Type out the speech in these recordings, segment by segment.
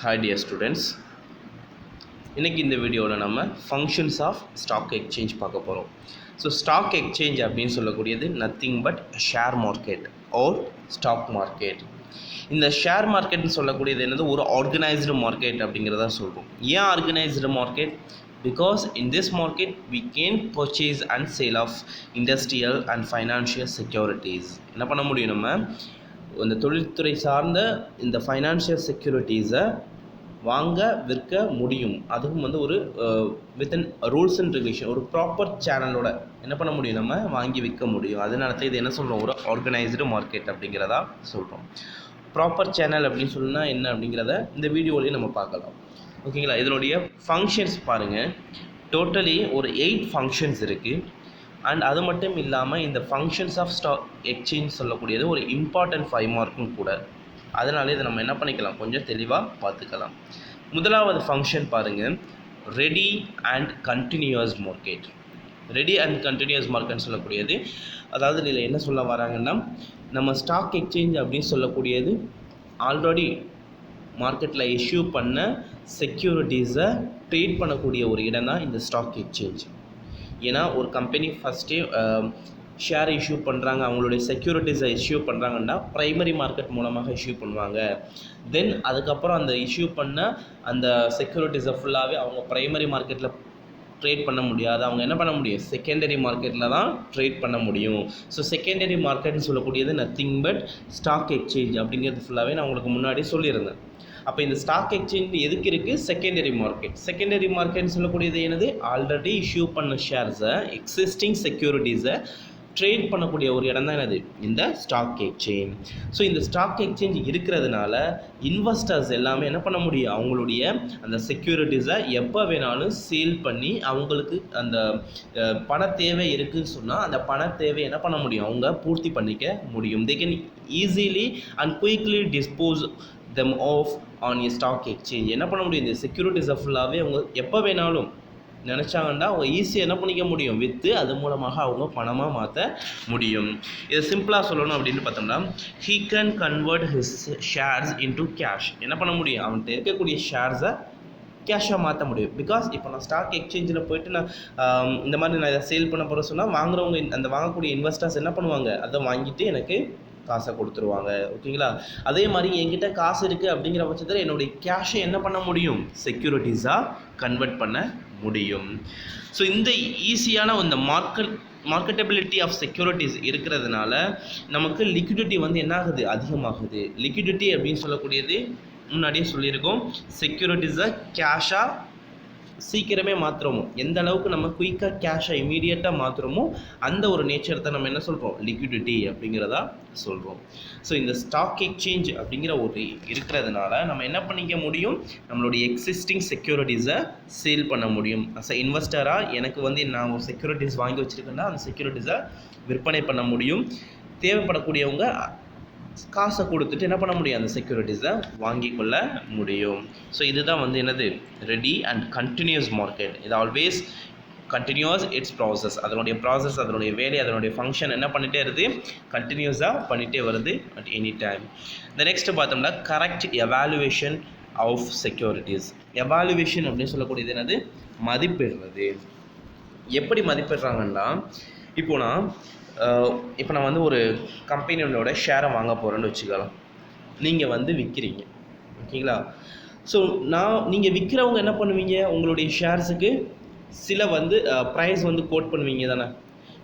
Hi dear students. இன்னைக்கு இந்த வீடியோவில் நம்ம ஃபங்க்ஷன்ஸ் ஆஃப் ஸ்டாக் எக்ஸ்சேஞ்ச் பார்க்க போகிறோம். ஸோ ஸ்டாக் எக்ஸ்சேஞ்ச் அப்படின்னு சொல்லக்கூடியது nothing but share market or stock market. இந்த ஷேர் மார்க்கெட்னு சொல்லக்கூடியது என்னது ஒரு ஆர்கனைஸ்டு மார்க்கெட் அப்படிங்கிறத சொல்கிறோம். ஏன் organised market? Because in this market we can purchase and sale of industrial and financial securities. என்ன பண்ண முடியும்? நம்ம இந்த தொழில்துறை சார்ந்த இந்த ஃபைனான்ஷியல் செக்யூரிட்டிஸை வாங்க விற்க முடியும். அதுவும் வந்து ஒரு வித்தின் ரூல்ஸ் அண்ட் ரெகுலேஷன், ஒரு ப்ராப்பர் சேனலோட என்ன பண்ண முடியும், நம்ம வாங்கி விற்க முடியும். அதனால தான் இது என்ன சொல்கிறோம், ஒரு ஆர்கனைஸ்டு மார்க்கெட் அப்படிங்கிறதா சொல்கிறோம். ப்ராப்பர் சேனல் அப்படின்னு சொன்னால் என்ன அப்படிங்கிறத இந்த வீடியோலேயே நம்ம பார்க்கலாம். ஓகேங்களா? இதனுடைய ஃபங்க்ஷன்ஸ் பாருங்கள். டோட்டலி ஒரு 8 ஃபங்க்ஷன்ஸ் இருக்குது. அண்ட் அது மட்டும் இல்லாமல் இந்த ஃபங்க்ஷன்ஸ் ஆஃப் ஸ்டாக் எக்ஸ்சேஞ்ச் சொல்லக்கூடியது ஒரு இம்பார்ட்டன்ட் 5 மார்க்கும் கூட. அதனால இதை நம்ம என்ன பண்ணிக்கலாம், கொஞ்சம் தெளிவாக பார்த்துக்கலாம். முதலாவது ஃபங்க்ஷன் பாருங்கள், ready and continuous market. Ready and continuous மார்க்கெட்னு சொல்லக்கூடியது, அதாவது இதில் என்ன சொல்ல வராங்கன்னா, நம்ம ஸ்டாக் எக்ஸ்சேஞ்ச் அப்படின்னு சொல்லக்கூடியது ஆல்ரெடி மார்க்கெட்டில் இஷ்யூ பண்ண செக்யூரிட்டிஸை ட்ரேட் பண்ணக்கூடிய ஒரு இடம் தான் இந்த ஸ்டாக் எக்ஸ்சேஞ்ச். ஏன்னா ஒரு கம்பெனி ஃபஸ்ட்டே ஷேர் இஷ்யூ பண்ணுறாங்க, அவங்களுடைய செக்யூரிட்டிஸை இஷ்யூ பண்ணுறாங்கன்னா ப்ரைமரி மார்க்கெட் மூலமாக இஷ்யூ பண்ணுவாங்க. தென் அதுக்கப்புறம் அந்த இஷ்யூ பண்ண அந்த செக்யூரிட்டிஸை ஃபுல்லாகவே அவங்க ப்ரைமரி மார்க்கெட்டில் ட்ரேட் பண்ண முடியாது. அவங்க என்ன பண்ண முடியும், செகண்டரி மார்க்கெட்டில் தான் ட்ரேட் பண்ண முடியும். ஸோ செகண்டரி மார்க்கெட்னு சொல்லக்கூடியது நத்திங் பட் ஸ்டாக் எக்ஸ்சேஞ்ச் அப்படிங்கிறது ஃபுல்லாகவே நான் உங்களுக்கு முன்னாடி சொல்லியிருந்தேன். அப்போ இந்த ஸ்டாக் எக்ஸ்சேஞ்ச் எதுக்கு இருக்குது? Secondary market. செகண்டரி மார்க்கெட்னு சொல்லக்கூடியது என்னது, ஆல்ரெடி இஷ்யூ பண்ண ஷேர்ஸை, எக்ஸிஸ்டிங் செக்யூரிட்டிஸை ட்ரேட் பண்ணக்கூடிய ஒரு இடம் தான் என்னது, இந்த ஸ்டாக் எக்ஸ்சேஞ்ச். ஸோ இந்த ஸ்டாக் எக்ஸ்சேஞ்ச் இருக்கிறதுனால இன்வெஸ்டர்ஸ் எல்லாமே என்ன பண்ண முடியும், அவங்களுடைய அந்த செக்யூரிட்டிஸை எப்போ வேணாலும் சேல் பண்ணி அவங்களுக்கு அந்த பண தேவை இருக்குதுன்னு சொன்னால் அந்த பண தேவை என்ன பண்ண முடியும், அவங்க பூர்த்தி பண்ணிக்க முடியும். They can easily and quickly dispose them off on a stock exchange. என்ன பண்ண முடியும், இந்த செக்யூரிட்டிஸை ஃபுல்லாகவே அவங்க எப்போ வேணாலும் நினச்சாங்கன்னா அவங்க ஈஸியாக என்ன பண்ணிக்க முடியும், விற்று அது மூலமாக அவங்க பணமாக மாற்ற முடியும். இதை சிம்பிளாக சொல்லணும் அப்படின்னு பார்த்தோம்னா, he can convert his shares into cash. என்ன பண்ண முடியும், அவன்கிட்ட இருக்கக்கூடிய ஷேர்ஸை கேஷாக மாற்ற முடியும். பிகாஸ் இப்போ நான் ஸ்டாக் எக்ஸ்சேஞ்சில் போய்ட்டு நான் இந்த மாதிரி நான் இதை சேல் பண்ண போகிற சொன்னால் வாங்குறவங்க, அந்த வாங்கக்கூடிய இன்வெஸ்டர்ஸ் என்ன பண்ணுவாங்க, அதை வாங்கிட்டு எனக்கு காசை கொடுத்துருவாங்க. ஓகேங்களா? அதே மாதிரி என்கிட்ட காசு இருக்குது அப்படிங்கிற பட்சத்தில் என்னுடைய கேஷை என்ன பண்ண முடியும், செக்யூரிட்டிஸாக கன்வெர்ட் பண்ண முடியும். ஸோ இந்த ஈஸியான இந்த மார்க்கெட்டபிலிட்டி ஆஃப் செக்யூரிட்டிஸ் இருக்கிறதுனால நமக்கு லிக்விடிட்டி வந்து என்ன ஆகுது, அதிகமாகுது. லிக்விடிட்டி அப்படின்னு சொல்லக்கூடியது முன்னாடியே சொல்லியிருக்கோம், செக்யூரிட்டிஸை கேஷாக சீக்கிரமே மாற்றுறோமோ, எந்த அளவுக்கு நம்ம குயிக்காக கேஷை இமீடியட்டாக மாற்றுறோமோ அந்த ஒரு நேச்சர் தான் நம்ம என்ன சொல்கிறோம், லிக்விடிட்டி அப்படிங்கிறதா சொல்கிறோம். ஸோ இந்த ஸ்டாக் எக்ஸ்சேஞ்ச் அப்படிங்கிற ஒரு இருக்கிறதுனால நம்ம என்ன பண்ணிக்க முடியும், நம்மளுடைய எக்ஸிஸ்டிங் செக்யூரிட்டிஸை சேல் பண்ண முடியும். அஸ் அ இன்வெஸ்டராக எனக்கு வந்து நான் ஒரு செக்யூரிட்டிஸ் வாங்கி வச்சுருக்கேன்னா அந்த செக்யூரிட்டிஸை விற்பனை பண்ண முடியும். தேவைப்படக்கூடியவங்க காசை கொடுத்துட்டு என்ன பண்ண முடியும், அந்த செக்யூரிட்டிஸை வாங்கி கொள்ள முடியும். ஸோ இதுதான் வந்து என்னது, ரெடி அண்ட் கண்டினியூஸ் மார்க்கெட். இது ஆல்வேஸ் கண்டினியூஸ் இட்ஸ் ப்ராசஸ். அதனுடைய ப்ராசஸ், அதனுடைய வேலை, அதனுடைய ஃபங்க்ஷன் என்ன பண்ணிகிட்டே வருது, கண்டினியூஸாக பண்ணிகிட்டே வருது அட் எனி டைம். இந்த நெக்ஸ்ட்டு பார்த்தோம்னா correct evaluation of securities. Evaluation அப்படின்னு சொல்லக்கூடியது என்னது, மதிப்பிடுறது. எப்படி மதிப்பிடுறாங்கன்னா, இப்போ நான் வந்து ஒரு கம்பெனியோட ஷேரை வாங்க போகிறேன்னு வச்சுக்கலாம். நீங்கள் வந்து விற்கிறீங்க. ஓகேங்களா? ஸோ நீங்கள் விற்கிறவங்க என்ன பண்ணுவீங்க, உங்களுடைய ஷேர்ஸுக்கு சில வந்து ப்ரைஸ் வந்து கோட் பண்ணுவீங்க தானே.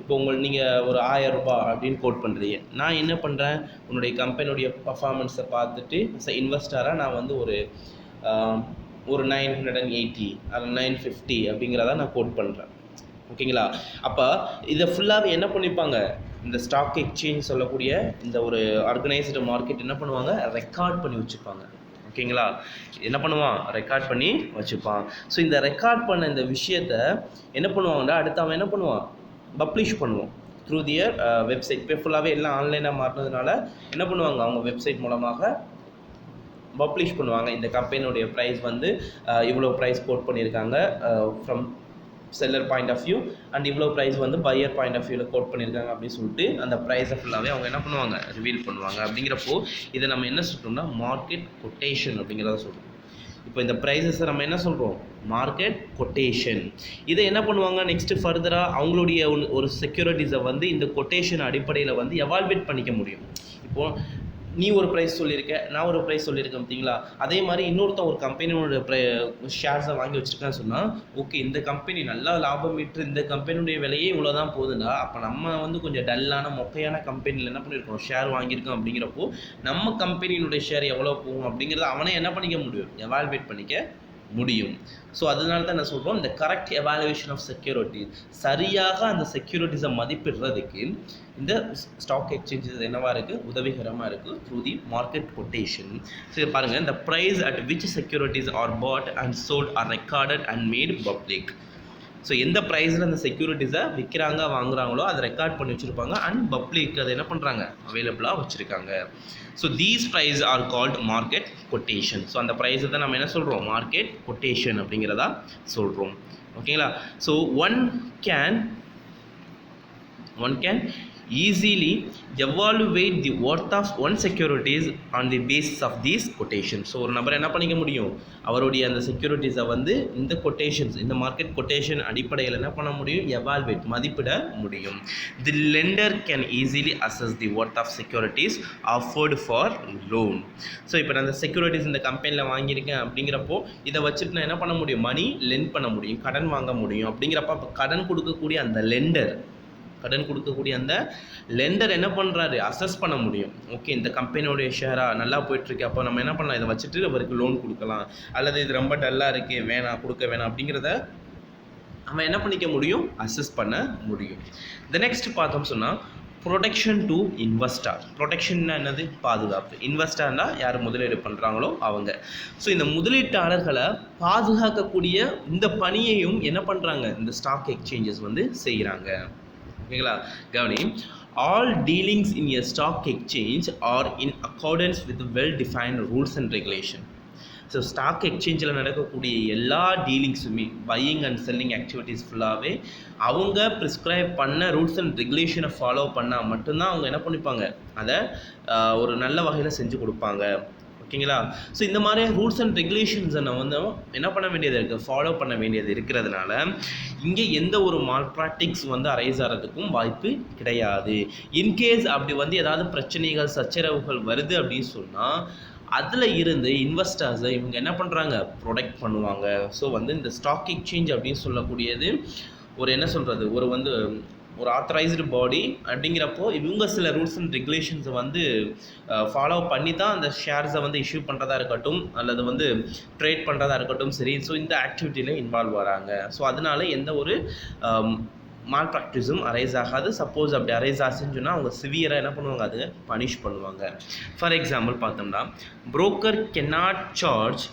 இப்போ நீங்கள் ஒரு 1000 ரூபாய் அப்படின்னு கோட் பண்ணுறீங்க. நான் என்ன பண்ணுறேன், உன்னுடைய கம்பெனியுடைய பர்ஃபார்மன்ஸை பார்த்துட்டு இன்வெஸ்டராக நான் வந்து ஒரு 980 அல்ல 950 அப்படிங்கிறத நான் கோட் பண்ணுறேன். ஓகேங்களா? அப்போ இதை ஃபுல்லாகவே என்ன பண்ணிப்பாங்க, இந்த ஸ்டாக் எக்ஸ்சேஞ்ச் சொல்லக்கூடிய இந்த ஒரு ஆர்கனைஸ்டு மார்க்கெட் என்ன பண்ணுவாங்க, ரெக்கார்ட் பண்ணி வச்சுப்பாங்க. ஓகேங்களா? என்ன பண்ணுவான், ரெக்கார்ட் பண்ணி வச்சுப்பான். ஸோ இந்த ரெக்கார்ட் பண்ண இந்த விஷயத்தை என்ன பண்ணுவாங்கன்னா அடுத்து அவன் என்ன பண்ணுவான், பப்ளிஷ் பண்ணுவோம் த்ரூ தியர் வெப்சைட். இப்போ ஃபுல்லாகவே எல்லாம் ஆன்லைனாக மாறினதுனால என்ன பண்ணுவாங்க, அவங்க வெப்சைட் மூலமாக பப்ளிஷ் பண்ணுவாங்க. இந்த கம்பெனியுடைய ப்ரைஸ் வந்து இவ்வளோ ப்ரைஸ் கோட் பண்ணியிருக்காங்க from seller point of view, and இவ்வளோ ப்ரைஸ் வந்து பையர் பாயிண்ட் ஆஃப் வியூவில் கோட் பண்ணியிருக்காங்க அப்படின்னு சொல்லிட்டு அந்த ப்ரைஸை ஃபுல்லாகவே அவங்க என்ன பண்ணுவாங்க, ரிவீல் பண்ணுவாங்க. அப்படிங்கிறப்போ இதை நம்ம என்ன சொல்கிறோம்னா மார்க்கெட் கொட்டேஷன் அப்படிங்கிறத சொல்கிறோம். இப்போ இந்த ப்ரைஸஸை நம்ம என்ன சொல்கிறோம், மார்க்கெட் கொட்டேஷன். இதை என்ன பண்ணுவாங்க நெக்ஸ்ட்டு ஃபர்தராக அவங்களுடைய ஒரு செக்யூரிட்டிஸை வந்து இந்த கொட்டேஷன் அடிப்படையில் வந்து எவால்வேட் பண்ணிக்க முடியும். இப்போது நீ ஒரு ப்ரைஸ் சொல்லியிருக்க, நான் ஒரு ப்ரைஸ் சொல்லியிருக்கேன் பார்த்தீங்களா, அதே மாதிரி இன்னொருத்தன் ஒரு கம்பெனியோட ஷேர்ஸை வாங்கி வச்சுருக்கான்னு சொன்னால், ஓகே இந்த கம்பெனி நல்லா லாபம் ஈட்டு, இந்த கம்பெனியுடைய விலையே இவ்வளோ தான் போகுதுன்னா, அப்போ நம்ம வந்து கொஞ்சம் டல்லான மொக்கையான கம்பெனியில் என்ன பண்ணியிருக்கோம், ஷேர் வாங்கியிருக்கோம். அப்படிங்கிறப்போ நம்ம கம்பெனியினுடைய ஷேர் எவ்வளோ போகும் அப்படிங்கிறத அவனே என்ன பண்ணிக்க முடியும், எவால்வேட் பண்ணிக்க முடியும். ஸோ அதனால தான் என்ன சொல்கிறோம், இந்த கரெக்ட் எவாலுவேஷன் ஆஃப் செக்யூரிட்டி, சரியாக அந்த செக்யூரிட்டிஸை மதிப்பிடுறதுக்கு இந்த ஸ்டாக் எக்ஸ்சேஞ்சஸ் என்னவாக இருக்குது, உதவிகரமாக இருக்குது த்ரூ தி மார்க்கெட் கொட்டேஷன். சரி பாருங்கள், இந்த price at which securities are bought and sold are recorded and made public. So எந்த ப்ரைஸில் அந்த செக்யூரிட்டிஸை விற்கிறாங்க வாங்குறாங்களோ அதை ரெக்கார்ட் பண்ணி வச்சுருப்பாங்க அண்ட் பப்ளிக் அதை என்ன பண்ணுறாங்க, அவைலபிளாக வச்சுருக்காங்க. So these price are called market quotation. So அந்த ப்ரைஸை தான் நம்ம என்ன சொல்கிறோம், மார்க்கெட் கொட்டேஷன் அப்படிங்கிறதா சொல்கிறோம். ஓகேங்களா. So one can easily evaluate the worth of one securities on the basis of these quotations. So ஒரு நபர் என்ன பண்ணிக்க முடியும், அவருடைய அந்த செக்யூரிட்டிஸை வந்து இந்த கொட்டேஷன்ஸ், இந்த மார்க்கெட் கொட்டேஷன் அடிப்படையில் என்ன பண்ண முடியும், எவால்வேட் மதிப்பிட முடியும். தி lender can easily assess the worth of securities offered for loan. So இப்போ நான் அந்த செக்யூரிட்டிஸ் இந்த கம்பெனியில் வாங்கியிருக்கேன் அப்படிங்கிறப்போ இதை வச்சுட்டு நான் என்ன பண்ண முடியும், மணி லெண்ட் பண்ண முடியும், கடன் வாங்க முடியும். அப்படிங்கிறப்ப அப்போ கடன் கொடுக்கக்கூடிய அந்த லெண்டர் என்ன பண்ணுறாரு, அசஸ் பண்ண முடியும். ஓகே இந்த கம்பெனியோடைய ஷேராக நல்லா போயிட்டுருக்கு, அப்போ நம்ம என்ன பண்ணலாம், இதை வச்சுட்டு அவருக்கு லோன் கொடுக்கலாம், அல்லது இது ரொம்ப டல்லாக இருக்குது வேணாம் கொடுக்க வேணாம் அப்படிங்கிறத நம்ம என்ன பண்ணிக்க முடியும், அசஸ் பண்ண முடியும். இந்த நெக்ஸ்ட் பார்த்தோம் சொன்னால் ப்ரொடெக்ஷன் டு இன்வெஸ்டார். ப்ரொடெக்ஷன்னா என்னது, பாதுகாப்பு. இன்வெஸ்டார்னா யார் முதலீடு பண்ணுறாங்களோ அவங்க. ஸோ இந்த முதலீட்டாளர்களை பாதுகாக்கக்கூடிய இந்த பணியையும் என்ன பண்ணுறாங்க, இந்த ஸ்டாக் எக்ஸ்சேஞ்சஸ் வந்து செய்கிறாங்க. ஓகேங்களா. கவனி, all dealings in a stock exchange are in accordance with well defined rules and regulation. So stock எக்ஸ்சேஞ்சில் நடக்கக்கூடிய எல்லா டீலிங்ஸுமே, பையிங் அண்ட் செல்லிங் ஆக்டிவிட்டீஸ் ஃபுல்லாகவே அவங்க ப்ரிஸ்கிரைப் பண்ண ரூல்ஸ் அண்ட் ரெகுலேஷனை ஃபாலோ பண்ணால் மட்டும்தான் அவங்க என்ன பண்ணிப்பாங்க, அதை ஒரு நல்ல வகையில் செஞ்சு கொடுப்பாங்க. ஓகேங்களா. ஸோ இந்த மாதிரி ரூல்ஸ் அண்ட் ரெகுலேஷன்ஸை நம்ம வந்து என்ன பண்ண வேண்டியது இருக்குது, ஃபாலோ பண்ண வேண்டியது இருக்கிறதுனால இங்கே எந்த ஒரு மால் ப்ராக்டிக்ஸ் வந்து அரைஸ் ஆகிறதுக்கும் வாய்ப்பு கிடையாது. இன்கேஸ் அப்படி வந்து ஏதாவது பிரச்சனைகள் சச்சரவுகள் வருது அப்படின்னு சொன்னால் அதில் இருந்து இன்வெஸ்டர்ஸை இவங்க என்ன பண்ணுறாங்க, ப்ரொடெக்ட் பண்ணுவாங்க. ஸோ வந்து இந்த ஸ்டாக் எக்ஸ்சேஞ்ச் அப்படின்னு சொல்லக்கூடியது ஒரு என்ன சொல்கிறது, ஒரு ஆத்தரைஸ்டு பாடி அப்படிங்கிறப்போ இவங்க சில ரூல்ஸ் அண்ட் ரெகுலேஷன்ஸை வந்து ஃபாலோ பண்ணி தான் அந்த ஷேர்ஸை வந்து இஷ்யூ பண்ணுறதா இருக்கட்டும் அல்லது வந்து ட்ரேட் பண்ணுறதா இருக்கட்டும் சரி. ஸோ இந்த ஆக்டிவிட்டியில் இன்வால்வ் வராங்க. ஸோ அதனால எந்த ஒரு மால் ப்ராக்டிஸும் அரைஸ் ஆகாது. சப்போஸ் அப்படி அரைஸ் ஆச்சுன்னு சொன்னால் அவங்க சிவியராக என்ன பண்ணுவாங்க, அது பனிஷ் பண்ணுவாங்க. ஃபார் எக்ஸாம்பிள் பார்த்தோம்னா, broker cannot charge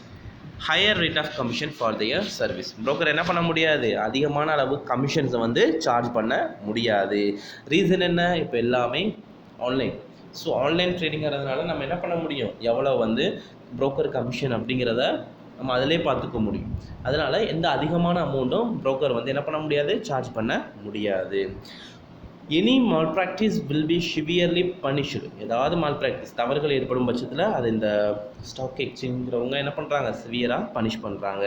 higher rate of commission for their service. Broker என்ன பண்ண முடியாது, அதிகமான அளவு கமிஷன்ஸை வந்து சார்ஜ் பண்ண முடியாது. ரீசன் என்ன, இப்போ எல்லாமே ஆன்லைன். ஸோ ஆன்லைன் ட்ரேடிங்கிறதுனால நம்ம என்ன பண்ண முடியும், எவ்வளோ வந்து புரோக்கர் கமிஷன் அப்படிங்கிறத நம்ம அதிலே பார்த்துக்க முடியும். அதனால் எந்த அதிகமான அமௌண்ட்டும் புரோக்கர் வந்து என்ன பண்ண முடியாது, சார்ஜ் பண்ண முடியாது. Any mall practice will be severely punished. ஏதாவது மால் ப்ராக்டிஸ் தவறுகள் ஏற்படும் பட்சத்தில் அது இந்த ஸ்டாக் எக்ஸ்சேஞ்சுங்கிறவங்க என்ன பண்ணுறாங்க, சிவியராக பனிஷ் பண்ணுறாங்க.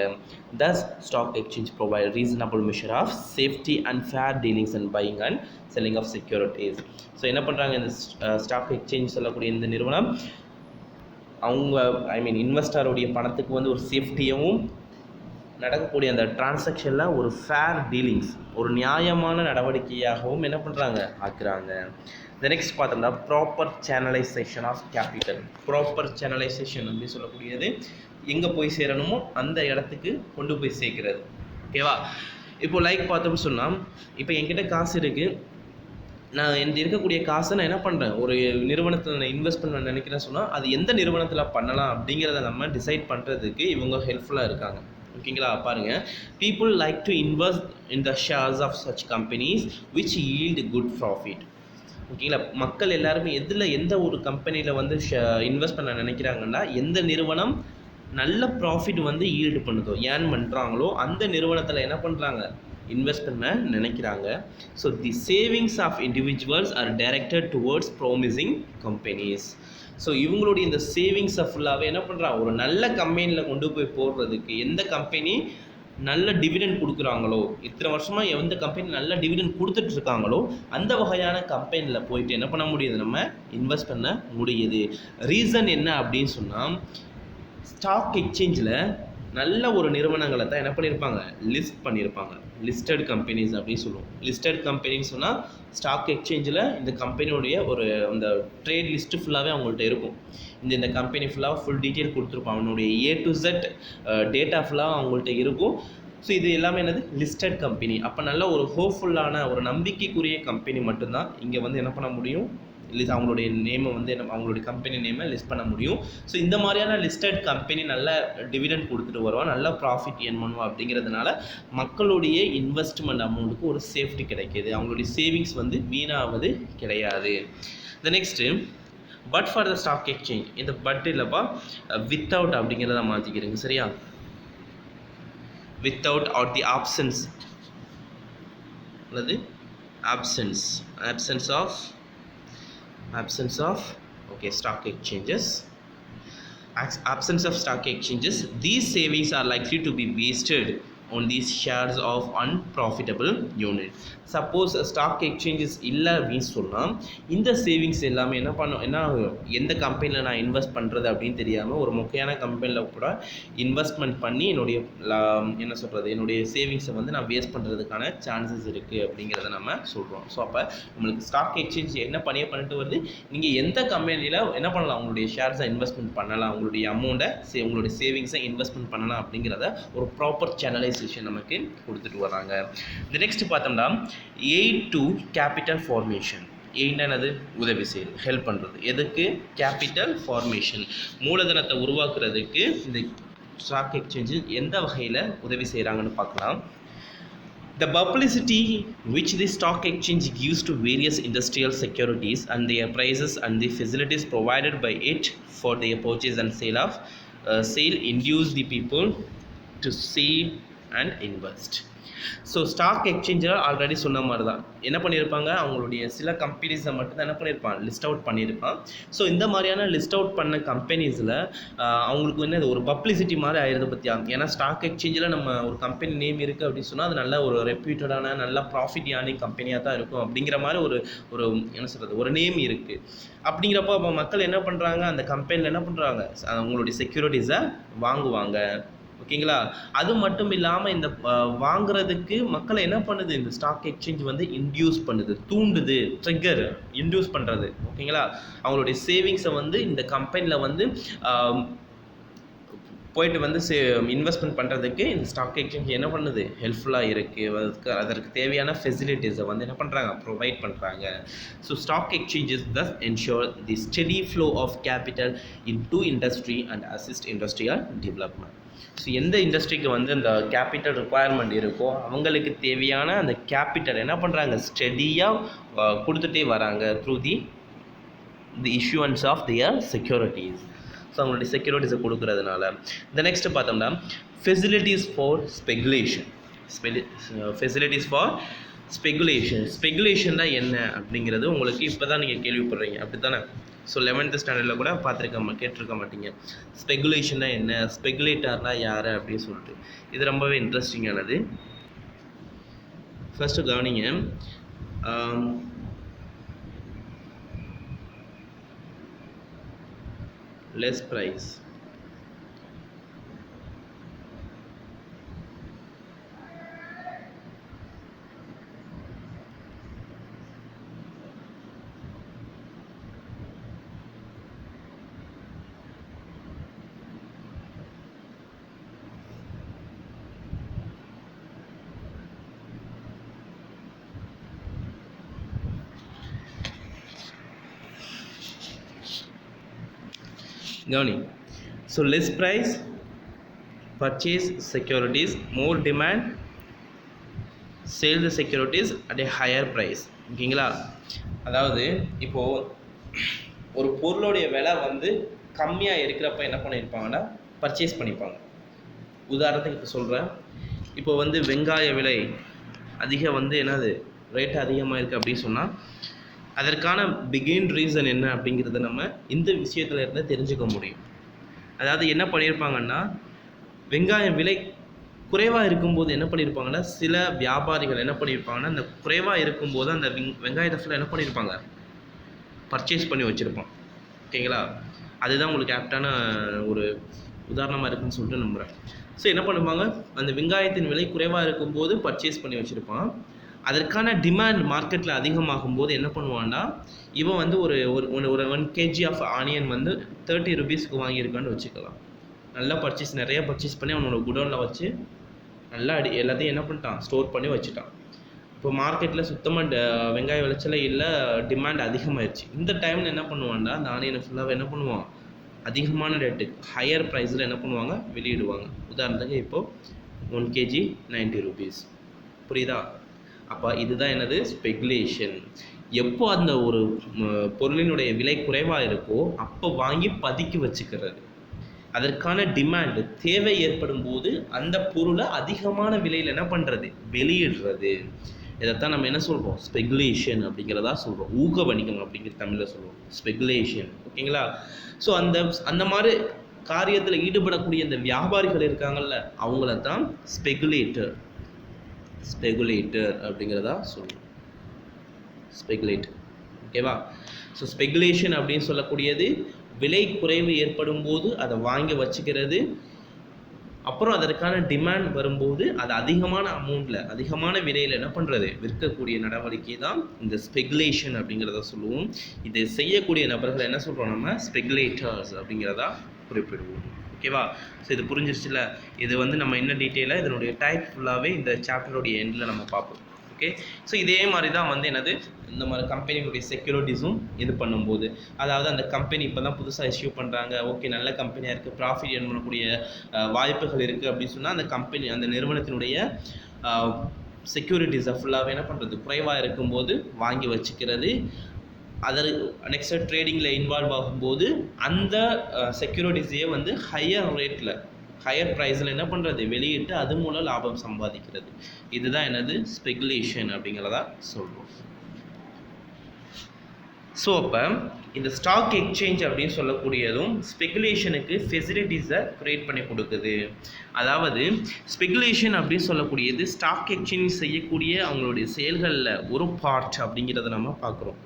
Thus stock exchange provide reasonable measure of safety and fair dealings and buying and selling of securities. So என்ன பண்ணுறாங்க, இந்த ஸ்டாக் எக்ஸ்சேஞ்ச் சொல்லக்கூடிய இந்த நிறுவனம் அவங்க இன்வெஸ்டருடைய பணத்துக்கு வந்து ஒரு சேஃப்டியாகவும் நடக்கக்கூடிய அந்த டிரான்சாக்ஷனில் ஒரு ஃபேர் டீலிங்ஸ், ஒரு நியாயமான நடவடிக்கையாகவும் என்ன பண்ணுறாங்க, ஆக்குறாங்க. இந்த நெக்ஸ்ட் பார்த்தோம்னா proper channelisation of capital. Proper channelisation அப்படின்னு சொல்லக்கூடியது எங்கே போய் சேரணுமோ அந்த இடத்துக்கு கொண்டு போய் சேர்க்கிறது. ஓகேவா. இப்போ லைக் பார்த்தோம்னு சொன்னால், இப்போ என்கிட்ட காசு இருக்குது, நான் என்கிட்ட இருக்கக்கூடிய காசை நான் என்ன பண்ணுறேன், ஒரு நிறுவனத்தில் நான் இன்வெஸ்ட் பண்ண நினைக்கிறேன்னு சொன்னால் அது எந்த நிறுவனத்தில் பண்ணலாம் அப்படிங்கிறத நம்ம டிசைட் பண்ணுறதுக்கு இவங்க ஹெல்ப்ஃபுல்லாக இருக்காங்க. ஓகேங்களா. பாருங்கள், people like to invest in the shares of such companies which yield good profit. ஓகேங்களா. மக்கள் எல்லாருமே எந்த ஒரு கம்பெனியில் வந்து இன்வெஸ்ட் பண்ண நினைக்கிறாங்கன்னா எந்த நிறுவனம் நல்ல ப்ராஃபிட் வந்து ஈல்டு பண்ணுதோ, ஏர்ன் பண்ணுறாங்களோ அந்த நிறுவனத்தில் என்ன பண்ணுறாங்க, இன்வெஸ்ட் பண்ண நினைக்கிறாங்க. So the savings of individuals are directed towards promising companies. So இவங்களுடைய இந்த சேவிங்ஸை ஃபுல்லாகவே என்ன பண்ணுறாங்க, ஒரு நல்ல கம்பெனியில் கொண்டு போய் போடுறதுக்கு, எந்த கம்பெனி நல்ல டிவிடெண்ட் கொடுக்குறாங்களோ, இத்தனை வருஷமாக எந்த கம்பெனி நல்ல டிவிடெண்ட் கொடுத்துட்ருக்காங்களோ அந்த வகையான கம்பெனியில் போயிட்டு என்ன பண்ண முடியுது, நம்ம இன்வெஸ்ட் பண்ண முடியுது. ரீசன் என்ன அப்படின்னு சொன்னால், ஸ்டாக் எக்ஸ்சேஞ்சில் நல்ல ஒரு நிறுவனங்களை தான் என்ன பண்ணியிருப்பாங்க, லிஸ்ட் பண்ணியிருப்பாங்க. லிஸ்டட் கம்பெனிஸ் அப்படின்னு சொல்லுவோம். லிஸ்டட் கம்பெனின்னு சொன்னால் ஸ்டாக் எக்ஸ்சேஞ்சில் இந்த கம்பெனியோடைய ஒரு அந்த ட்ரேட் லிஸ்ட்டு ஃபுல்லாகவே அவங்கள்ட்ட இருக்கும். இந்த கம்பெனி ஃபுல்லாக ஃபுல் டீட்டெயில் கொடுத்துருப்பாங்க, அவனுடைய A to Z டேட்டா ஃபுல்லாக அவங்கள்ட்ட இருக்கும். ஸோ இது எல்லாமே என்னது, லிஸ்டட் கம்பெனி. அப்போ நல்ல ஒரு ஹோப்ஃபுல்லான ஒரு நம்பிக்கைக்குரிய கம்பெனி மட்டும்தான் இங்கே வந்து என்ன பண்ண முடியும், அவங்களுடைய நேமை வந்து அவங்களுடைய கம்பெனி நேமை லிஸ்ட் பண்ண முடியும். ஸோ இந்த மாதிரியான லிஸ்டட் கம்பெனி நல்ல டிவிடெண்ட் கொடுத்துட்டு வருவான், நல்ல ப்ராஃபிட் ஏர்ன் பண்ணுவான். அப்படிங்கிறதுனால மக்களுடைய இன்வெஸ்ட்மெண்ட் அமௌண்ட்டுக்கு ஒரு சேஃப்டி கிடைக்கிது, அவங்களுடைய சேவிங்ஸ் வந்து வீணாவது கிடையாது. The next, but for the stock exchange. இந்த பட் இல்லைப்பா, வித்தவுட் அப்படிங்கிறத மாற்றிக்கிறீங்க, சரியா? வித்தவுட் ஆர் தி ஆப்ஷன்ஸ் அல்லது absence of okay stock exchanges, absence of stock exchanges, these savings are likely to be wasted on these shares of unprofitable unit. Suppose stock exchanges இல்லை அப்படின்னு சொன்னால் இந்த savings எல்லாமே என்ன ஆகும், எந்த கம்பெனியில் நான் இன்வெஸ்ட் பண்ணுறது அப்படின்னு தெரியாமல் ஒரு முக்கியமான கம்பெனியில் கூட இன்வெஸ்ட்மெண்ட் பண்ணி என்னுடைய என்னுடைய சேவிங்ஸை வந்து நான் வேஸ்ட் பண்ணுறதுக்கான சான்சஸ் இருக்குது அப்படிங்கிறத நம்ம சொல்கிறோம். ஸோ அப்போ நம்மளுக்கு ஸ்டாக் எக்ஸ்சேஞ்ச் என்ன பண்ணிட்டு வருது, நீங்கள் எந்த கம்பெனியில் என்ன பண்ணலாம், உங்களுடைய ஷேர்ஸை இன்வெஸ்ட்மெண்ட் பண்ணலாம், உங்களுடைய அமௌண்ட்டை உங்களுடைய சேவிங்ஸை இன்வெஸ்ட்மெண்ட் பண்ணலாம் அப்படிங்கிறத ஒரு ப்ராப்பர் சேனலைசேஷன் நமக்கு கொடுத்துட்டு வராங்க. இந்த நெக்ஸ்ட் பார்த்தோம்னா, எய்ட் டு கேபிட்டல் ஃபார்மேஷன். என்னது, உதவி செய்யுது, ஹெல்ப் பண்ணுறது. எதுக்கு, கேபிட்டல் ஃபார்மேஷன், மூலதனத்தை உருவாக்குறதுக்கு இந்த ஸ்டாக் எக்ஸ்சேஞ்சு எந்த வகையில் உதவி செய்கிறாங்கன்னு பார்க்கலாம். The publicity which the stock exchange gives to various industrial securities and their prices and the facilities provided by it for their purchase and sale induce the people to save and invest. So stock எக்ஸ்சேஞ்சில் already சொன்ன மாதிரி தான் என்ன பண்ணியிருப்பாங்க, அவங்களுடைய சில கம்பெனிஸை மட்டும் தான் என்ன பண்ணியிருப்பான், லிஸ்ட் அவுட் பண்ணியிருப்பான். ஸோ இந்த மாதிரியான லிஸ்ட் அவுட் பண்ண கம்பெனிஸில் அவங்களுக்கு என்ன ஒரு பப்ளிசிட்டி மாதிரி ஆயிடுது பற்றியா. ஏன்னா ஸ்டாக் எக்ஸ்சேஞ்சில் நம்ம ஒரு கம்பெனி நேம் இருக்குது அப்படின்னு சொன்னால் அது நல்ல ஒரு ரெப்யூட்டடான நல்ல ப்ராஃபிட் ஏர்னிங் கம்பெனியாக தான் இருக்கும் அப்படிங்கிற மாதிரி ஒரு என்ன சொல்கிறது, ஒரு நேம் இருக்குது. அப்படிங்கிறப்போ அப்போ மக்கள் என்ன பண்ணுறாங்க, அந்த கம்பெனியில் என்ன பண்ணுறாங்க, அவங்களுடைய செக்யூரிட்டிஸை வாங்குவாங்க. ஓகேங்களா? அது மட்டும் இல்லாமல் இந்த வாங்குறதுக்கு மக்களை என்ன பண்ணுது, இந்த ஸ்டாக் எக்ஸ்சேஞ்ச் வந்து இன்டியூஸ் பண்ணுது, தூண்டுது, ட்ரிகர் இன்டியூஸ் பண்ணுறது. ஓகேங்களா? அவங்களுடைய சேவிங்ஸை வந்து இந்த கம்பெனியில் வந்து போயிட்டு வந்து இன்வெஸ்ட்மெண்ட் பண்ணுறதுக்கு இந்த ஸ்டாக் எக்ஸ்சேஞ்ச் என்ன பண்ணுது, ஹெல்ப்ஃபுல்லாக இருக்குது. அதற்கு தேவையான ஃபெசிலிட்டிஸை வந்து என்ன பண்ணுறாங்க, ப்ரொவைட் பண்ணுறாங்க. So stock exchanges thus ensure the steady flow of capital into industry and assist industrial development. So எந்த இண்டஸ்ட்ரிக்கு வந்து அந்த கேபிட்டல் ரிக்குவயர்மெண்ட் இருக்கோ அவங்களுக்கு தேவையான அந்த கேபிட்டல் என்ன பண்ணுறாங்க, ஸ்டெடியாக கொடுத்துட்டே வராங்க through the issuance of their securities. So அவங்களுடைய செக்யூரிட்டிஸை கொடுக்குறதுனால. இந்த நெக்ஸ்ட்டு பார்த்தோம்னா, ஃபெசிலிட்டிஸ் ஃபார் ஸ்பெகுலேஷன். ஸ்பெகுலேஷன்னா என்ன அப்படிங்கிறது உங்களுக்கு இப்போ தான் நீங்கள் கேள்விப்படுறீங்க, அப்படி தானே? ஸோ 11th ஸ்டாண்டர்டில் கூட கேட்டிருக்க மாட்டீங்க. ஸ்பெகுலேஷன்னா என்ன, ஸ்பெகுலேட்டர்னா யார் அப்படின்னு சொல்லிட்டு. இது ரொம்பவே இன்ட்ரெஸ்டிங்கானது. ஃபஸ்ட்டு கவனிங்க, less price. கவனி. So less price, purchase securities, more demand, sale the securities at a higher price. ஓகேங்களா? அதாவது இப்போது ஒரு பொருளுடைய விலை வந்து கம்மியாக இருக்கிறப்ப என்ன பண்ணியிருப்பாங்கன்னா பர்ச்சேஸ் பண்ணிப்பாங்க. உதாரணத்துக்கு இப்போ சொல்கிறேன், இப்போ வந்து வெங்காய விலை வந்து என்னது ரேட்டு அதிகமாக இருக்குது அப்படின்னு சொன்னால் அதற்கான பிகின் ரீசன் என்ன அப்படிங்கிறத நம்ம இந்த விஷயத்துல இருந்து தெரிஞ்சுக்க முடியும். அதாவது என்ன பண்ணியிருப்பாங்கன்னா, வெங்காயம் விலை குறைவாக இருக்கும்போது என்ன பண்ணியிருப்பாங்கன்னா, சில வியாபாரிகள் என்ன பண்ணியிருப்பாங்கன்னா, அந்த குறைவாக இருக்கும்போது அந்த வெங்காயத்தை ஃபுல்லாக என்ன பண்ணியிருப்பாங்க, பர்ச்சேஸ் பண்ணி வச்சுருப்பான். ஓகேங்களா? அதுதான் உங்களுக்கு ஆப்டான ஒரு உதாரணமாக இருக்குன்னு சொல்லிட்டு நம்புகிறேன். ஸோ என்ன பண்ணுவாங்க, அந்த வெங்காயத்தின் விலை குறைவாக இருக்கும்போது பர்ச்சேஸ் பண்ணி வச்சுருப்பான். அதற்கான டிமாண்ட் மார்க்கெட்டில் அதிகமாகும் போது என்ன பண்ணுவான்னா, இவன் வந்து ஒரு ஒரு 1 kg ஆஃப் ஆனியன் வந்து 30 rupeesக்கு வாங்கியிருக்கான்னு வச்சுக்கலாம். நல்லா நிறையா பர்ச்சேஸ் பண்ணி அவனோட குடோனில் வச்சு நல்லா எல்லாத்தையும் என்ன பண்ணிட்டான், ஸ்டோர் பண்ணி வச்சுட்டான். இப்போ மார்க்கெட்டில் சுத்தமாக வெங்காய விளைச்சலே இல்லை, டிமாண்ட் அதிகமாகிடுச்சு. இந்த டைமில் என்ன பண்ணுவான்டா, அந்த ஆனியனை ஃபுல்லாக என்ன பண்ணுவான், அதிகமான ரேட்டுக்கு ஹையர் ப்ரைஸில் என்ன பண்ணுவாங்க, வெளியிடுவாங்க. உதாரணத்துக்கு இப்போது 1 kg 90 rupees. புரியுதா? அப்போ இதுதான் என்னது, ஸ்பெகுலேஷன். எப்போ அந்த ஒரு பொருளினுடைய விலை குறைவாக இருக்கோ அப்போ வாங்கி பதுக்கி வச்சுக்கிறது. அதற்கான டிமாண்டு தேவை ஏற்படும் போது அந்த பொருளை அதிகமான விலையில் என்ன பண்ணுறது, வெளியிடுறது. இதைத்தான் நம்ம என்ன சொல்கிறோம், ஸ்பெகுலேஷன் அப்படிங்கிறதா சொல்கிறோம். ஊக வணிகம் அப்படிங்கிற தமிழில் சொல்லுவோம், ஸ்பெகுலேஷன். ஓகேங்களா? ஸோ அந்த மாதிரி காரியத்தில் ஈடுபடக்கூடிய இந்த வியாபாரிகள் இருக்காங்கல்ல, அவங்கள தான் ஸ்பெகுலேட்டர் அப்படிங்கிறதா சொல்லுவோம். ஸ்பெகுலேட்டர். ஓகேவா? ஸோ ஸ்பெகுலேஷன் அப்படின்னு சொல்லக்கூடியது விலை குறைவு ஏற்படும் போது அதை வாங்கி வச்சுக்கிறது, அப்புறம் அதற்கான டிமாண்ட் வரும்போது அது அதிகமான அமௌண்ட்டில் அதிகமான விலையில் என்ன பண்ணுறது, விற்கக்கூடிய நடவடிக்கை தான் இந்த ஸ்பெகுலேஷன் அப்படிங்கிறத சொல்லுவோம். இதை செய்யக்கூடிய நபர்கள் என்ன சொல்கிறோம், நம்ம ஸ்பெகுலேட்டர்ஸ் அப்படிங்கிறதா குறிப்பிடுவோம். ஓகேவா? ஸோ இது புரிஞ்சிருச்சுல. இது வந்து நம்ம என்ன டீட்டெயிலாக இதனுடைய டைப் ஃபுல்லாகவே இந்த சாப்டருடைய எண்டில் நம்ம பார்ப்போம். ஓகே. ஸோ இதே மாதிரி தான் வந்து என்னது, இந்த மாதிரி கம்பெனிகளுடைய செக்யூரிட்டிஸும் இது பண்ணும்போது, அதாவது அந்த கம்பெனி இப்போ தான் புதுசாக இஷ்யூ பண்ணுறாங்க, ஓகே நல்ல கம்பெனியாக இருக்குது, ப்ராஃபிட் ஏர்ன் பண்ணக்கூடிய வாய்ப்புகள் இருக்குது அப்படின்னு சொன்னால் அந்த கம்பெனி அந்த நிறுவனத்தினுடைய செக்யூரிட்டிஸை ஃபுல்லாகவே என்ன பண்ணுறது, குறைவாக இருக்கும்போது வாங்கி வச்சுக்கிறது. நெக்ஸ்ட்டு ட்ரேடிங்கில் இன்வால்வ் ஆகும்போது அந்த செக்யூரிட்டிஸையே வந்து ஹையர் ப்ரைஸில் என்ன பண்ணுறது, வெளியிட்டு அது மூலம் லாபம் சம்பாதிக்கிறது. இதுதான் என்னது, ஸ்பெகுலேஷன் அப்படிங்கிறதா சொல்கிறோம். ஸோ அப்போ இந்த ஸ்டாக் எக்ஸ்சேஞ்ச் அப்படின்னு சொல்லக்கூடியதும் ஸ்பெகுலேஷனுக்கு ஃபெசிலிட்டிஸை க்ரியேட் பண்ணி கொடுக்குது. அதாவது ஸ்பெகுலேஷன் அப்படின்னு சொல்லக்கூடியது ஸ்டாக் எக்ஸ்சேஞ்ச் செய்யக்கூடிய அவங்களுடைய செயல்களில் ஒரு பார்ட் அப்படிங்கிறத நம்ம பார்க்குறோம்.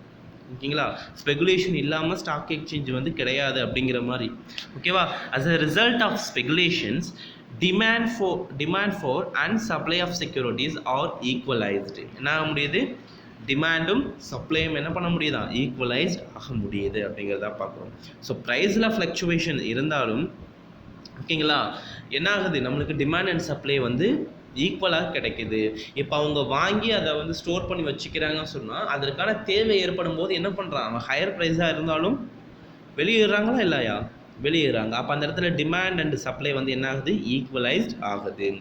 ஓகேங்களா? ஸ்பெகுலேஷன் இல்லாமல் ஸ்டாக் எக்ஸ்சேஞ்ச் வந்து கிடையாது அப்படிங்கிற மாதிரி. ஓகேவா? as a result of speculations demand for and supply of securities are equalized. என்ன ஆக முடியுது, டிமாண்டும் சப்ளையும் என்ன பண்ண முடியுதா, ஈக்குவலைஸ்ட் ஆக முடியுது அப்படிங்கிறத பார்க்குறோம். ஸோ ப்ரைஸில் ஃப்ளக்சுவேஷன் இருந்தாலும் ஓகேங்களா, என்ன ஆகுது, நம்மளுக்கு டிமாண்ட் அண்ட் சப்ளை வந்து ஈக்குவலாக கிடைக்குது. இப்போ அவங்க வாங்கி அதை வந்து ஸ்டோர் பண்ணி வச்சுக்கிறாங்கன்னு சொன்னால் அதற்கான தேவை ஏற்படும் போது என்ன பண்ணுறாங்க, அவங்க ஹையர் ப்ரைஸாக இருந்தாலும் வெளியிடுறாங்களா இல்லையா, வெளியிடுறாங்க. அப்போ அந்த இடத்துல டிமாண்ட் அண்ட் சப்ளை வந்து என்ன ஆகுது, ஈக்குவலைஸ்ட் ஆகுது.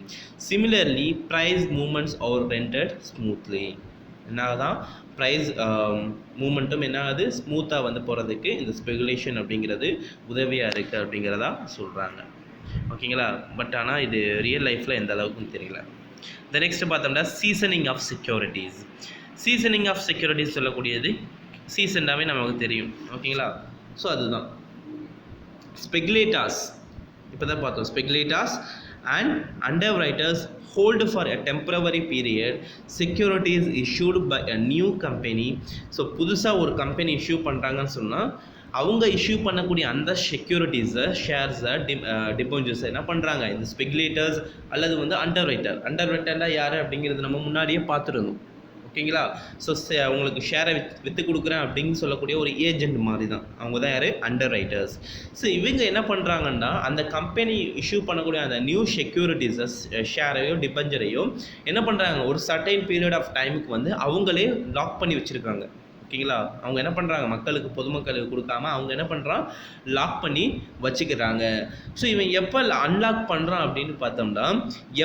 Similarly price movements are rendered smoothly. என்ன ஆகுதான், ப்ரைஸ் மூமெண்ட்டும் என்ன ஆகுது, ஸ்மூத்தாக வந்து போகிறதுக்கு இந்த ஸ்பெகுலேஷன் அப்படிங்கிறது உதவியாக இருக்குது அப்படிங்கிறதா சொல்கிறாங்க. ஓகேங்களா? பட் ஆனால் இது ரியல் லைஃப்பில் எந்த அளவுக்குன்னு தெரியல. இந்த நெக்ஸ்ட் பார்த்தோம்னா seasoning of securities. Seasoning of securities சொல்லக்கூடியது சீசன்னாவே நமக்கு தெரியும். ஓகேங்களா? ஸோ அதுதான் ஸ்பெகுலேட்டர்ஸ். இப்போ தான் பார்த்தோம், speculators and அண்டர்ரைட்டர்ஸ் hold for a temporary period securities issued by a new company. So புதுசாக ஒரு கம்பெனி இஷ்யூ பண்ணுறாங்கன்னு சொன்னால் அவங்க இஷ்யூ பண்ணக்கூடிய அந்த செக்யூரிட்டிஸை, ஷேர்ஸை, டிபாசிட்ஸை என்ன பண்ணுறாங்க, இந்த ஸ்பெகுலேட்டர்ஸ் அல்லது வந்து அண்டர்ரைட்டர்னா யார் அப்படிங்கிறது நம்ம முன்னாடியே பார்த்துருந்தோம். ஓகேங்களா? ஸோ உங்களுக்கு ஷேரை விற்று கொடுக்குறேன் அப்படின்னு சொல்லக்கூடிய ஒரு ஏஜென்ட் மாதிரி தான், அவங்க தான் யார், அண்டர்ரைட்டர்ஸ். ஸோ இவங்க என்ன பண்ணுறாங்கன்னா அந்த கம்பெனி இஷ்யூ பண்ணக்கூடிய அந்த நியூ செக்யூரிட்டிஸை, ஷேரையோ டிபெஞ்சரையோ என்ன பண்ணுறாங்க, ஒரு சர்டைன் பீரியட் ஆஃப் டைமுக்கு வந்து அவங்களே லாக் பண்ணி வச்சுருக்காங்க. ஓகேங்களா? அவங்க என்ன பண்ணுறாங்க, பொதுமக்களுக்கு கொடுக்காம அவங்க என்ன பண்ணுறான், லாக் பண்ணி வச்சுக்கிறாங்க. ஸோ இவன் எப்போ அன்லாக் பண்ணுறான் அப்படின்னு பார்த்தோம்னா,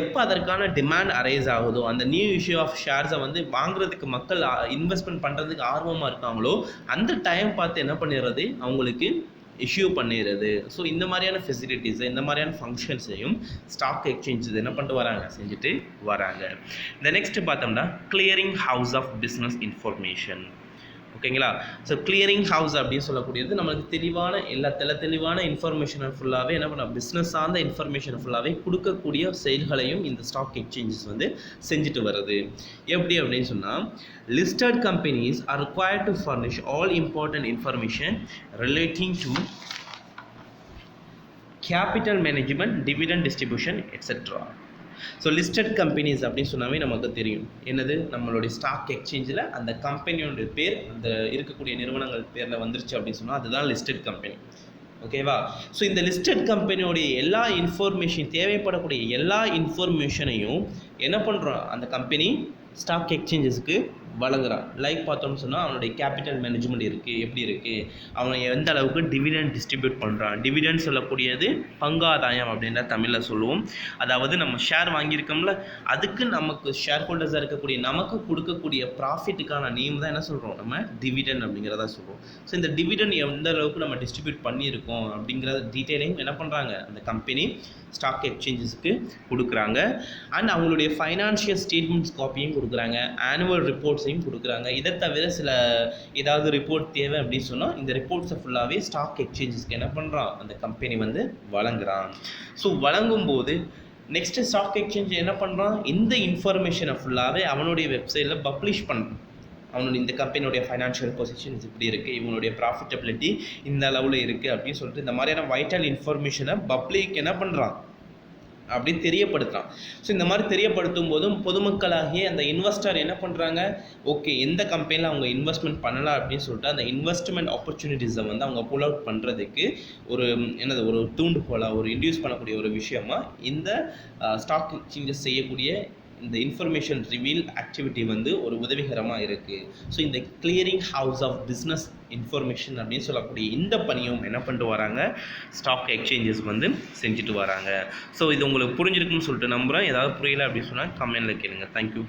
எப்போ அதற்கான டிமாண்ட் அரைஸ் ஆகுதோ, அந்த நியூ இஷ்யூ ஆஃப் ஷேர்ஸை வந்து வாங்குறதுக்கு மக்கள் இன்வெஸ்ட்மெண்ட் பண்ணுறதுக்கு ஆர்வமாக இருக்காங்களோ அந்த டைம் பார்த்து என்ன பண்ணிடுறது, அவங்களுக்கு இஷ்யூ பண்ணிடுறது. ஸோ இந்த மாதிரியான ஃபெசிலிட்டிஸை, இந்த மாதிரியான ஃபங்க்ஷன்ஸையும் ஸ்டாக் எக்ஸ்சேஞ்ச் என்ன பண்ணிட்டு வராங்க, செஞ்சுட்டு வராங்க. இந்த நெக்ஸ்ட் பார்த்தோம்னா clearing house of business information. ஓகேங்களா. ஸோ கிளியரிங் ஹவுஸ் அப்படின்னு சொல்லக்கூடியது நம்மளுக்கு தெளிவான தெளிவான இன்ஃபர்மேஷனை ஃபுல்லாகவே என்ன பண்ண பிஸ்னஸ் சார்ந்த இன்ஃபர்மேஷன் ஃபுல்லாகவே கொடுக்கக்கூடிய செயல்களையும் இந்த ஸ்டாக் எக்ஸ்சேஞ்சஸ் வந்து செஞ்சுட்டு வருது. எப்படி அப்படின்னு சொன்னால், listed companies are required to furnish all important information relating to capital management, dividend distribution, etc. So listed companies அப்படின்னு சொன்னாவே நமக்கு தெரியும் என்னது, நம்மளுடைய ஸ்டாக் எக்ஸ்சேஞ்சில் அந்த கம்பெனியோட பேர் அந்த இருக்கக்கூடிய நிறுவனங்கள் பேரில் வந்துருச்சு அப்படின்னு சொன்னால் அதுதான் லிஸ்டட் கம்பெனி. ஓகேவா. ஸோ இந்த லிஸ்டட் கம்பெனியோடைய எல்லா இன்ஃபர்மேஷன் தேவைப்படக்கூடிய எல்லா இன்ஃபர்மேஷனையும் என்ன பண்ணுறோம், அந்த கம்பெனி ஸ்டாக் எக்ஸ்சேஞ்சஸ்க்கு வழங்குறான். லைக் பார்த்தோம்னு சொன்னால் அவனுடைய கேபிட்டல் மேனேஜ்மெண்ட் இருக்குது எப்படி இருக்குது, அவனை எந்த அளவுக்கு டிவிடெண்ட் டிஸ்ட்ரிபியூட் பண்ணுறான். டிவிடெண்ட் சொல்லக்கூடியது பங்காதாயம் அப்படின்ற தமிழில் சொல்லுவோம். அதாவது நம்ம ஷேர் வாங்கியிருக்கோம்ல, அதுக்கு நமக்கு ஷேர் ஹோல்டர்ஸாக இருக்கக்கூடிய நமக்கு கொடுக்கக்கூடிய ப்ராஃபிட்டுக்கான நேம் தான் என்ன சொல்கிறோம், நம்ம டிவிடெண்ட் அப்படிங்கிறத சொல்கிறோம். ஸோ இந்த டிவிடெண்ட் எந்த அளவுக்கு நம்ம டிஸ்ட்ரிபியூட் பண்ணியிருக்கோம் அப்படிங்கிற டீட்டெயிலையும் என்ன பண்ணுறாங்க, அந்த கம்பெனி ஸ்டாக் எக்ஸ்சேஞ்சஸ்க்கு கொடுக்குறாங்க. அண்ட் அவங்களுடைய ஃபைனான்ஷியல் ஸ்டேட்மெண்ட்ஸ் காப்பியும் கொடுக்குறாங்க, ஆனுவல் ரிப்போர்ட்ஸையும் கொடுக்குறாங்க. இதை தவிர சில ஏதாவது ரிப்போர்ட் தேவை அப்படின்னு சொன்னால் இந்த ரிப்போர்ட்ஸை ஃபுல்லாகவே ஸ்டாக் எக்ஸ்சேஞ்சஸ்க்கு என்ன பண்ணுறான், அந்த கம்பெனி வந்து வழங்குறான். ஸோ வழங்கும்போது நெக்ஸ்ட்டு ஸ்டாக் எக்ஸ்சேஞ்ச் என்ன பண்ணுறான், இந்த இன்ஃபர்மேஷனை ஃபுல்லாகவே அவனுடைய வெப்சைட்டில் பப்ளிஷ் பண்ணுறான். அவனுடைய இந்த கம்பெனியோடைய ஃபைனான்ஷியல் பொசிஷன்ஸ் இப்படி இருக்குது, இவனுடைய ப்ராஃபிட்டபிலிட்டி இந்த அளவில் இருக்குது அப்படின்னு சொல்லிட்டு இந்த மாதிரியான வைட்டல் இன்ஃபர்மேஷனை பப்ளிக் என்ன பண்ணுறான், அப்படி தெரியப்படுத்துகிறான். ஸோ இந்த மாதிரி தெரியப்படுத்தும் போதும் பொதுமக்களாகிய அந்த இன்வெஸ்டர் என்ன பண்ணுறாங்க, ஓகே எந்த கம்பெனியில் அவங்க இன்வெஸ்ட்மெண்ட் பண்ணலாம் அப்படின்னு சொல்லிட்டு அந்த இன்வெஸ்ட்மெண்ட் ஆப்பர்ச்சுனிட்டிஸை வந்து அவங்க புல் அவுட் பண்ணுறதுக்கு ஒரு ஒரு தூண்டுகோலாக ஒரு இன்டியூஸ் பண்ணக்கூடிய ஒரு விஷயமா இந்த ஸ்டாக் எக்ஸ்சேஞ்சஸ் செய்யக்கூடிய இந்த இன்ஃபர்மேஷன் ரிவீல் ஆக்டிவிட்டி வந்து ஒரு உதவிகரமாக இருக்குது. ஸோ இந்த clearing house of business information அப்படின்னு சொல்லக்கூடிய இந்த பணியும் என்ன பண்ணிட்டு வராங்க, ஸ்டாக் எக்ஸ்சேஞ்சஸ் வந்து செஞ்சுட்டு வராங்க. ஸோ இது உங்களுக்கு புரிஞ்சிருக்குன்னு சொல்லிட்டு நம்புகிறேன். ஏதாவது புரியல அப்படின்னு சொன்னால் கமெண்ட்டில் கேளுங்க. தேங்க்யூ.